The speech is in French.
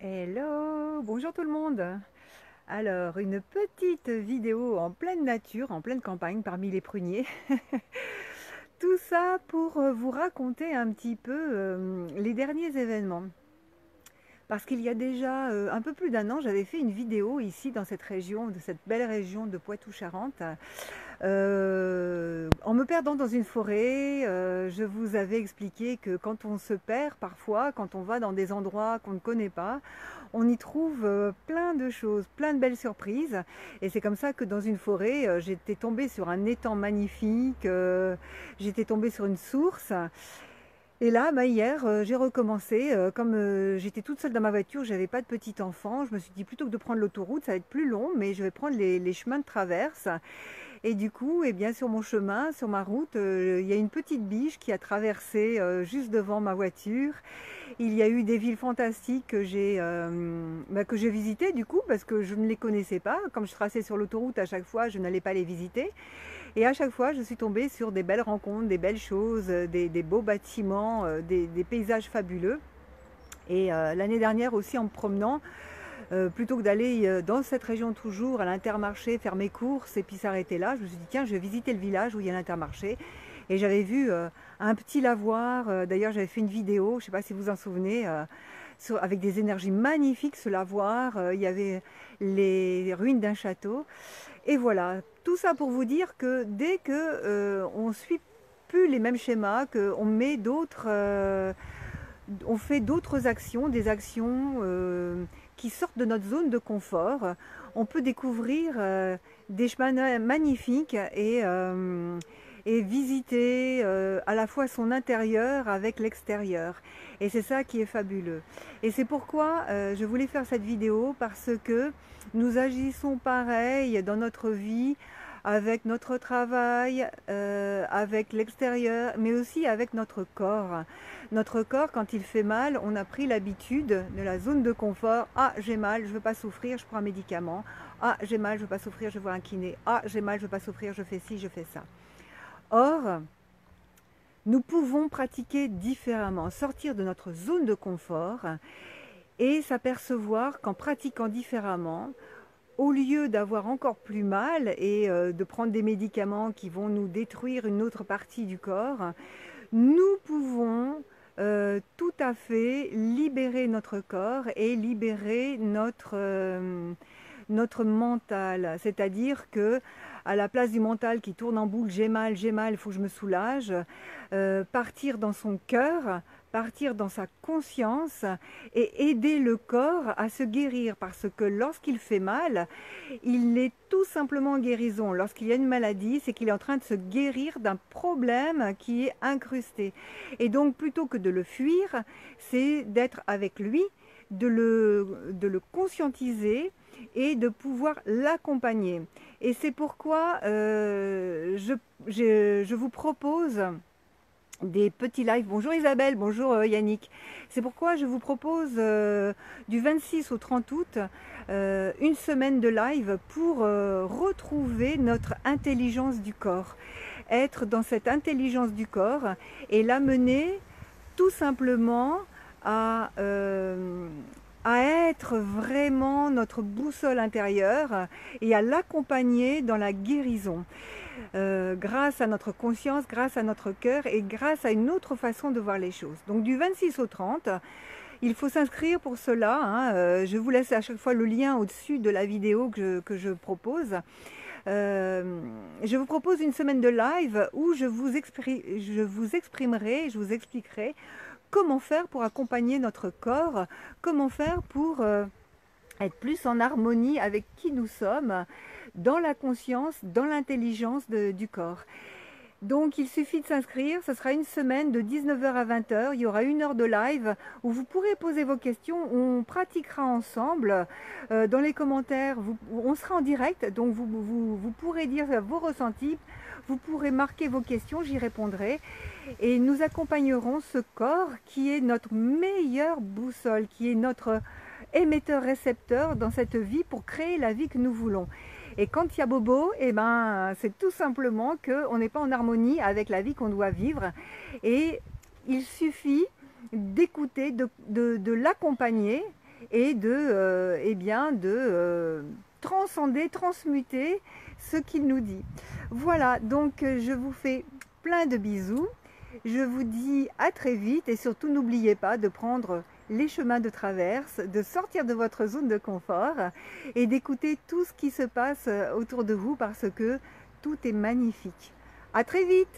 Hello, bonjour tout le monde. Alors, une petite vidéo en pleine nature, en pleine campagne, parmi les pruniers. Tout ça pour vous raconter un petit peu les derniers événements. Parce qu'il y a déjà un peu plus d'un an, j'avais fait une vidéo ici dans cette région, de cette belle région de Poitou-Charentes. En me perdant dans une forêt, je vous avais expliqué que quand on se perd parfois, quand on va dans des endroits qu'on ne connaît pas, on y trouve plein de choses, plein de belles surprises. Et c'est comme ça que dans une forêt, j'étais tombée sur un étang magnifique, j'étais tombée sur une source. Et là, hier, j'ai recommencé. Comme j'étais toute seule dans ma voiture, j'avais pas de petit enfant. Je me suis dit plutôt que de prendre l'autoroute, ça va être plus long, mais je vais prendre les chemins de traverse. Et du coup, eh bien, sur mon chemin, sur ma route, il y a une petite biche qui a traversé juste devant ma voiture. Il y a eu des villes fantastiques que j'ai visitées du coup, parce que je ne les connaissais pas. Comme je traçais sur l'autoroute, à chaque fois, je n'allais pas les visiter. Et à chaque fois, je suis tombée sur des belles rencontres, des belles choses, des beaux bâtiments, des paysages fabuleux. Et l'année dernière aussi, en me promenant, plutôt que d'aller dans cette région toujours à l'Intermarché faire mes courses et puis s'arrêter là, je me suis dit tiens, je vais visiter le village où il y a l'Intermarché. Et j'avais vu un petit lavoir, d'ailleurs j'avais fait une vidéo, je ne sais pas si vous en souvenez, avec des énergies magnifiques ce lavoir, il y avait les ruines d'un château. Et voilà, tout ça pour vous dire que dès que on suit plus les mêmes schémas, qu'on met d'autres, on fait d'autres actions, des actions qui sortent de notre zone de confort, on peut découvrir des chemins magnifiques et visiter à la fois son intérieur avec l'extérieur. Et c'est ça qui est fabuleux. Et c'est pourquoi je voulais faire cette vidéo, parce que nous agissons pareil dans notre vie, avec notre travail, avec l'extérieur, mais aussi avec notre corps. Notre corps, quand il fait mal, on a pris l'habitude de la zone de confort. Ah, j'ai mal, je ne veux pas souffrir, je prends un médicament. Ah, j'ai mal, je ne veux pas souffrir, je vois un kiné. Ah, j'ai mal, je ne veux pas souffrir, je fais ci, je fais ça. Or, nous pouvons pratiquer différemment, sortir de notre zone de confort et s'apercevoir qu'en pratiquant différemment, au lieu d'avoir encore plus mal et de prendre des médicaments qui vont nous détruire une autre partie du corps, nous pouvons tout à fait libérer notre corps et libérer notre mental. C'est-à-dire que à la place du mental qui tourne en boucle, j'ai mal, il faut que je me soulage, partir dans son cœur, partir dans sa conscience et aider le corps à se guérir, parce que lorsqu'il fait mal, il est tout simplement en guérison. Lorsqu'il y a une maladie, c'est qu'il est en train de se guérir d'un problème qui est incrusté. Et donc plutôt que de le fuir, c'est d'être avec lui, de le conscientiser et de pouvoir l'accompagner. Et c'est pourquoi je vous propose des petits lives. Bonjour Isabelle, bonjour Yannick. C'est pourquoi je vous propose du 26 au 30 août une semaine de live pour retrouver notre intelligence du corps. Être dans cette intelligence du corps et l'amener tout simplement à, à être vraiment notre boussole intérieure et à l'accompagner dans la guérison. Grâce à notre conscience, grâce à notre cœur et grâce à une autre façon de voir les choses. Donc du 26 au 30, il faut s'inscrire pour cela. Je vous laisse à chaque fois le lien au-dessus de la vidéo que je propose. Je vous propose une semaine de live où je vous exprimerai, je vous expliquerai comment faire pour accompagner notre corps, comment faire pour être plus en harmonie avec qui nous sommes, dans la conscience, dans l'intelligence du corps. Donc il suffit de s'inscrire, ce sera une semaine de 19h à 20h, il y aura 1 heure de live où vous pourrez poser vos questions, on pratiquera ensemble, dans les commentaires, on sera en direct, donc vous pourrez dire vos ressentis, vous pourrez marquer vos questions, j'y répondrai, et nous accompagnerons ce corps qui est notre meilleure boussole, qui est notre émetteur-récepteur dans cette vie pour créer la vie que nous voulons. Et quand il y a bobo, eh ben, c'est tout simplement qu'on n'est pas en harmonie avec la vie qu'on doit vivre. Et il suffit d'écouter, de l'accompagner et de, eh bien, de transcender, transmuter ce qu'il nous dit. Voilà, donc je vous fais plein de bisous. Je vous dis à très vite et surtout n'oubliez pas de prendre les chemins de traverse, de sortir de votre zone de confort et d'écouter tout ce qui se passe autour de vous parce que tout est magnifique. À très vite!